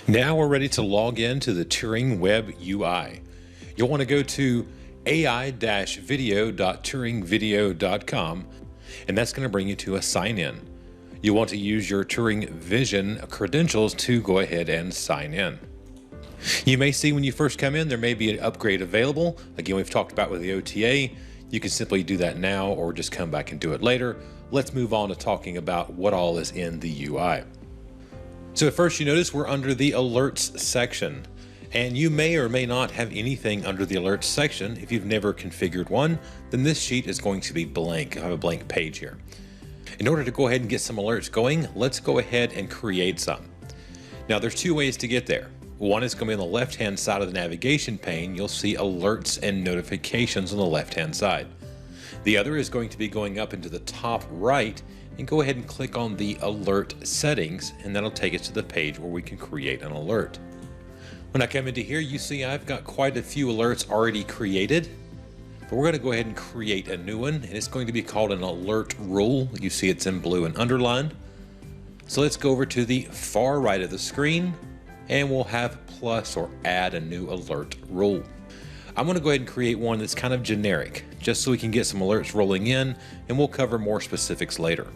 Now we're ready to log in to the Turing Web UI. You'll want to go to ai-video.turingvideo.com, and that's going to bring you to a sign in. You want to use your Turing Vision credentials to go ahead and sign in. You may see when you first come in, there may be an upgrade available. Again, we've talked about with the OTA. You can simply do that now or just come back and do it later. Let's move on to talking about what all is in the UI. So at first you notice we're under the alerts section, and you may or may not have anything under the alerts section. If you've never configured one, then this sheet is going to be blank. I have a blank page here. In order to go ahead and get some alerts going, let's go ahead and create some. Now there's two ways to get there. One is going to be on the left-hand side of the navigation pane. You'll see alerts and notifications on the left-hand side. The other is going to be going up into the top right, and go ahead and click on the alert settings, and that'll take us to the page where we can create an alert. When I come into here, you see I've got quite a few alerts already created, but we're going to go ahead and create a new one, and it's going to be called an alert rule. You see it's in blue and underlined. So let's go over to the far right of the screen, and we'll have plus or add a new alert rule. I'm going to go ahead and create one that's kind of generic, just so we can get some alerts rolling in, and we'll cover more specifics later.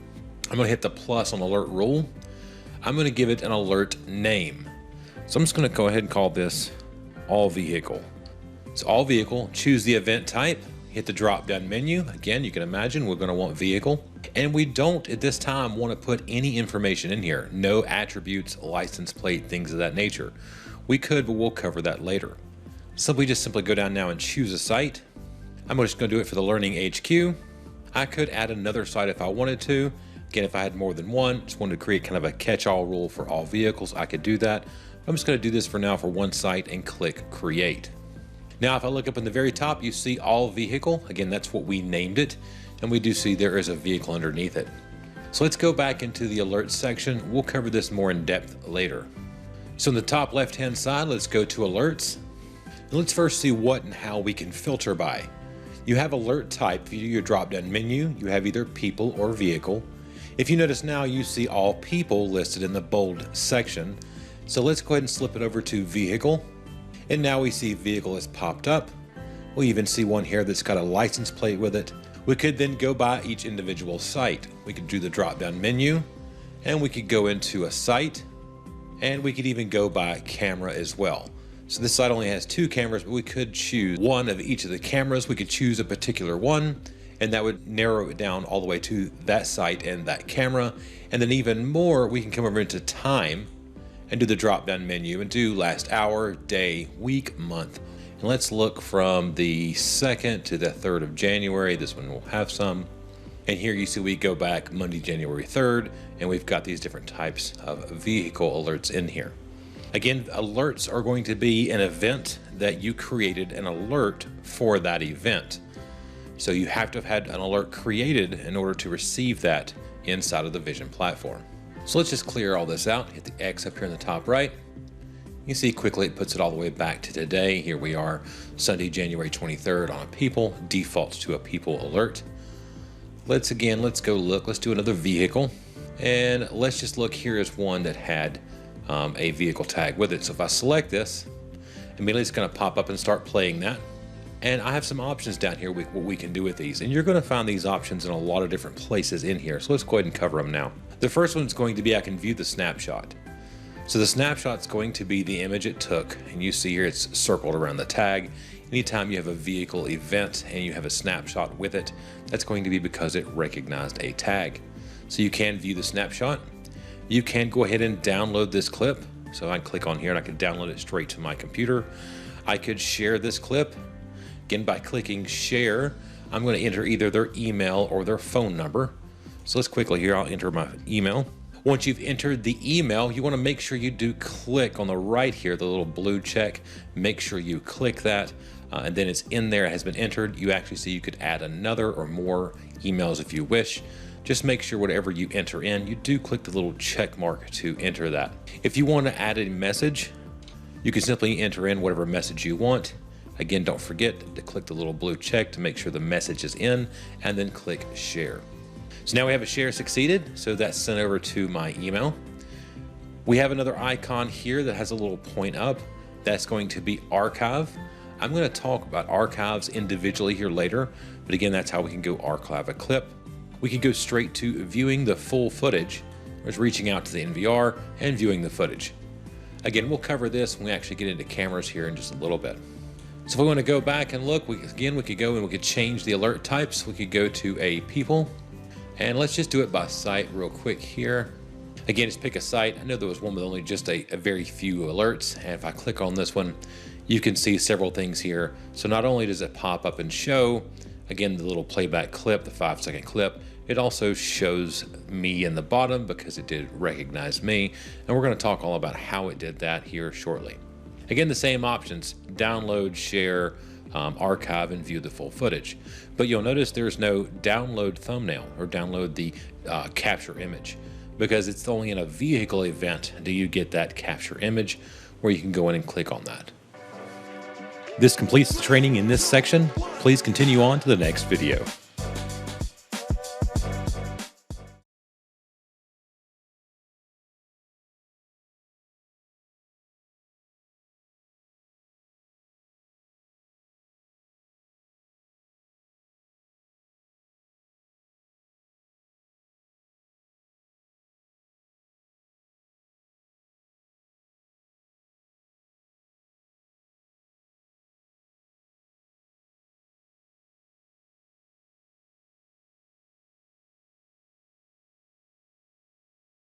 I'm going to hit the plus on alert rule. I'm going to give it an alert name. So I'm just going to go ahead and call this all vehicle. So all vehicle, choose the event type, hit the drop down menu. Again, you can imagine we're going to want vehicle. And we don't at this time want to put any information in here. No attributes, license plate, things of that nature. We could, but we'll cover that later. Simply go down now and choose a site. I'm just going to do it for the Learning HQ. I could add another site if I wanted to. Again, if I had more than one, just wanted to create kind of a catch-all rule for all vehicles, I could do that. I'm just going to do this for now for one site and click create. Now, if I look up in the very top, you see all vehicle. Again, that's what we named it. And we do see there is a vehicle underneath it. So let's go back into the alerts section. We'll cover this more in depth later. So in the top left-hand side, let's go to alerts. And let's first see what and how we can filter by. You have alert type. If you do your drop-down menu, you have either people or vehicle. If you notice now, you see all people listed in the bold section. So let's go ahead and slip it over to vehicle. And now we see vehicle has popped up. We even see one here that's got a license plate with it. We could then go by each individual site. We could do the drop-down menu, and we could go into a site, and we could even go by camera as well. So this site only has two cameras, but we could choose one of each of the cameras. We could choose a particular one, and that would narrow it down all the way to that site and that camera. And then even more, we can come over into time and do the drop-down menu and do last hour, day, week, month. And let's look from the 2nd to the 3rd of January. This one will have some. And here you see we go back Monday, January 3rd, and we've got these different types of vehicle alerts in here. Again, alerts are going to be an event that you created an alert for that event. So you have to have had an alert created in order to receive that inside of the Vision platform. So let's just clear all this out. Hit the X up here in the top right. You see quickly it puts it all the way back to today. Here we are, Sunday, January 23rd on a people, defaults to a people alert. Let's go look. Let's do another vehicle. And let's just look. Here is one that had a vehicle tag with it. So if I select this, immediately it's going to pop up and start playing that. And I have some options down here with what we can do with these. And you're going to find these options in a lot of different places in here. So let's go ahead and cover them now. The first one is going to be I can view the snapshot. So the snapshot is going to be the image it took. And you see here it's circled around the tag. Anytime you have a vehicle event and you have a snapshot with it, that's going to be because it recognized a tag. So you can view the snapshot. You can go ahead and download this clip. So I can click on here and I can download it straight to my computer. I could share this clip. Again, by clicking share, I'm going to enter either their email or their phone number. So let's quickly here, I'll enter my email. Once you've entered the email, you want to make sure you do click on the right here, the little blue check. Make sure you click that, and then it's in there, it has been entered. You actually see you could add another or more emails if you wish. Just make sure whatever you enter in, you do click the little check mark to enter that. If you want to add a message, you can simply enter in whatever message you want. Again, don't forget to click the little blue check to make sure the message is in, and then click share. So now we have a share succeeded, so that's sent over to my email. We have another icon here that has a little point up. That's going to be archive. I'm going to talk about archives individually here later, but again, that's how we can go archive a clip. We can go straight to viewing the full footage, which is reaching out to the NVR and viewing the footage. Again, we'll cover this when we actually get into cameras here in just a little bit. So if we want to go back and look, we could go and we could change the alert types. We could go to a people, and let's just do it by site real quick here. Again, just pick a site. I know there was one with only just a very few alerts, and if I click on this one, you can see several things here. So not only does it pop up and show, again, the little playback clip, the 5-second clip, it also shows me in the bottom because it did recognize me, and we're going to talk all about how it did that here shortly. Again, the same options: download, share, archive, and view the full footage. But you'll notice there's no download thumbnail or download the capture image, because it's only in a vehicle event do you get that capture image where you can go in and click on that. This completes the training in this section. Please continue on to the next video.